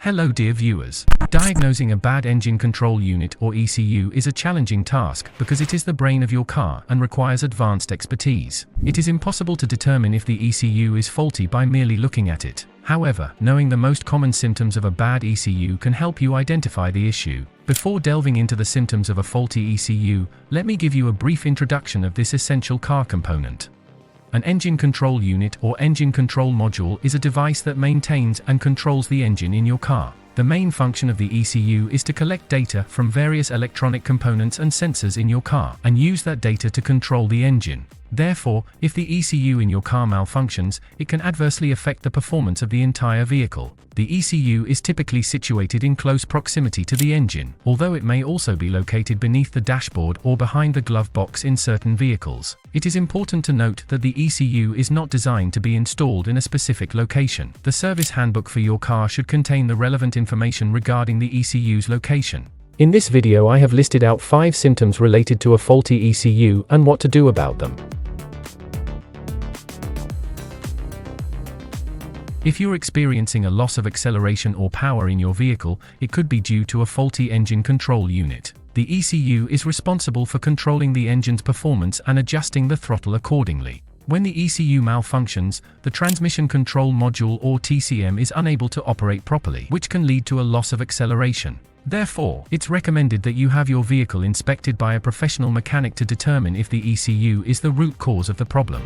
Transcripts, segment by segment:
Hello dear viewers. Diagnosing a bad engine control unit or ECU is a challenging task because it is the brain of your car and requires advanced expertise. It is impossible to determine if the ECU is faulty by merely looking at it. However, knowing the most common symptoms of a bad ECU can help you identify the issue. Before delving into the symptoms of a faulty ECU, let me give you a brief introduction of this essential car component. An engine control unit or engine control module is a device that maintains and controls the engine in your car. The main function of the ECU is to collect data from various electronic components and sensors in your car and use that data to control the engine. Therefore, if the ECU in your car malfunctions, it can adversely affect the performance of the entire vehicle. The ECU is typically situated in close proximity to the engine, although it may also be located beneath the dashboard or behind the glove box in certain vehicles. It is important to note that the ECU is not designed to be installed in a specific location. The service handbook for your car should contain the relevant information regarding the ECU's location. In this video, I have listed out 5 symptoms related to a faulty ECU and what to do about them. If you're experiencing a loss of acceleration or power in your vehicle, it could be due to a faulty engine control unit. The ECU is responsible for controlling the engine's performance and adjusting the throttle accordingly. When the ECU malfunctions, the transmission control module or TCM is unable to operate properly, which can lead to a loss of acceleration. Therefore, it's recommended that you have your vehicle inspected by a professional mechanic to determine if the ECU is the root cause of the problem.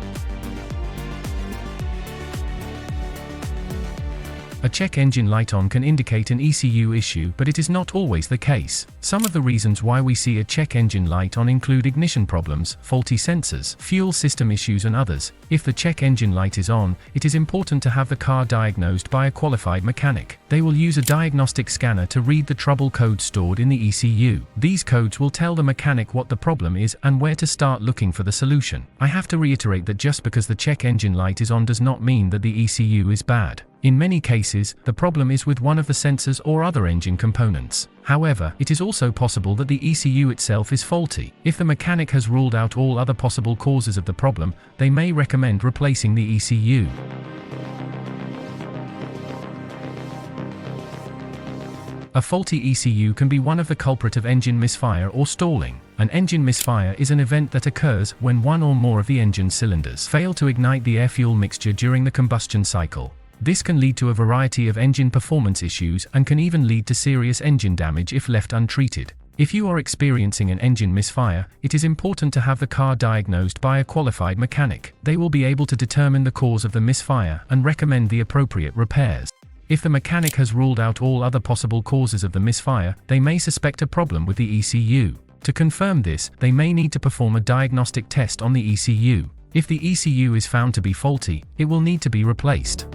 A check engine light on can indicate an ECU issue, but it is not always the case. Some of the reasons why we see a check engine light on include ignition problems, faulty sensors, fuel system issues and others. If the check engine light is on, it is important to have the car diagnosed by a qualified mechanic. They will use a diagnostic scanner to read the trouble codes stored in the ECU. These codes will tell the mechanic what the problem is and where to start looking for the solution. I have to reiterate that just because the check engine light is on does not mean that the ECU is bad. In many cases, the problem is with one of the sensors or other engine components. However, it is also possible that the ECU itself is faulty. If the mechanic has ruled out all other possible causes of the problem, they may recommend replacing the ECU. A faulty ECU can be one of the culprit of engine misfire or stalling. An engine misfire is an event that occurs when one or more of the engine cylinders fail to ignite the air-fuel mixture during the combustion cycle. This can lead to a variety of engine performance issues and can even lead to serious engine damage if left untreated. If you are experiencing an engine misfire, it is important to have the car diagnosed by a qualified mechanic. They will be able to determine the cause of the misfire and recommend the appropriate repairs. If the mechanic has ruled out all other possible causes of the misfire, they may suspect a problem with the ECU. To confirm this, they may need to perform a diagnostic test on the ECU. If the ECU is found to be faulty, it will need to be replaced.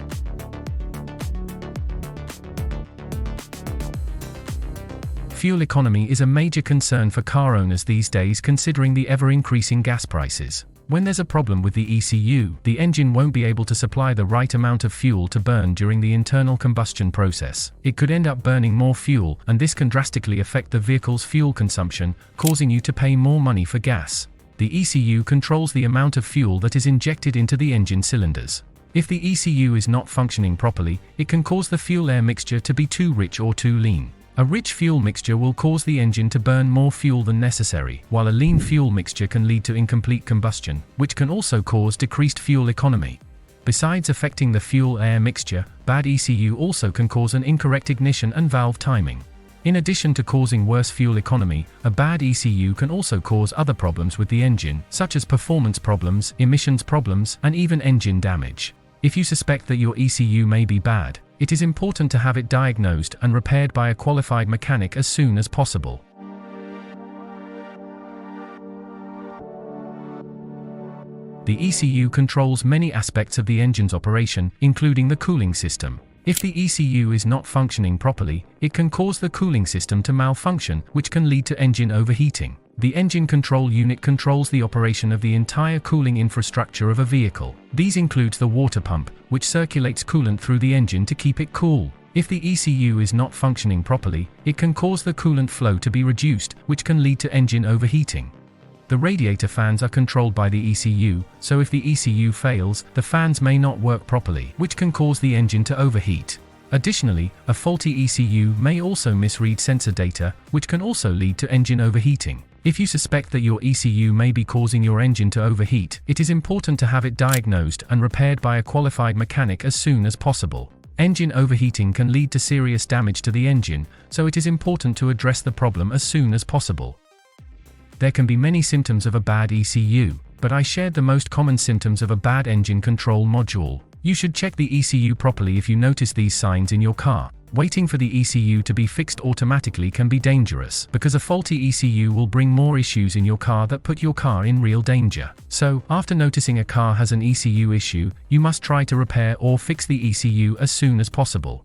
Fuel economy is a major concern for car owners these days considering the ever-increasing gas prices. When there's a problem with the ECU, the engine won't be able to supply the right amount of fuel to burn during the internal combustion process. It could end up burning more fuel, and this can drastically affect the vehicle's fuel consumption, causing you to pay more money for gas. The ECU controls the amount of fuel that is injected into the engine cylinders. If the ECU is not functioning properly, it can cause the fuel-air mixture to be too rich or too lean. A rich fuel mixture will cause the engine to burn more fuel than necessary, while a lean fuel mixture can lead to incomplete combustion, which can also cause decreased fuel economy. Besides affecting the fuel-air mixture, bad ECU also can cause an incorrect ignition and valve timing. In addition to causing worse fuel economy, a bad ECU can also cause other problems with the engine, such as performance problems, emissions problems, and even engine damage. If you suspect that your ECU may be bad, it is important to have it diagnosed and repaired by a qualified mechanic as soon as possible. The ECU controls many aspects of the engine's operation, including the cooling system. If the ECU is not functioning properly, it can cause the cooling system to malfunction, which can lead to engine overheating. The engine control unit controls the operation of the entire cooling infrastructure of a vehicle. These includes the water pump, which circulates coolant through the engine to keep it cool. If the ECU is not functioning properly, it can cause the coolant flow to be reduced, which can lead to engine overheating. The radiator fans are controlled by the ECU, so if the ECU fails, the fans may not work properly, which can cause the engine to overheat. Additionally, a faulty ECU may also misread sensor data, which can also lead to engine overheating. If you suspect that your ECU may be causing your engine to overheat, it is important to have it diagnosed and repaired by a qualified mechanic as soon as possible. Engine overheating can lead to serious damage to the engine, so it is important to address the problem as soon as possible. There can be many symptoms of a bad ECU, but I shared the most common symptoms of a bad engine control module. You should check the ECU properly if you notice these signs in your car. Waiting for the ECU to be fixed automatically can be dangerous, because a faulty ECU will bring more issues in your car that put your car in real danger. So, after noticing a car has an ECU issue, you must try to repair or fix the ECU as soon as possible.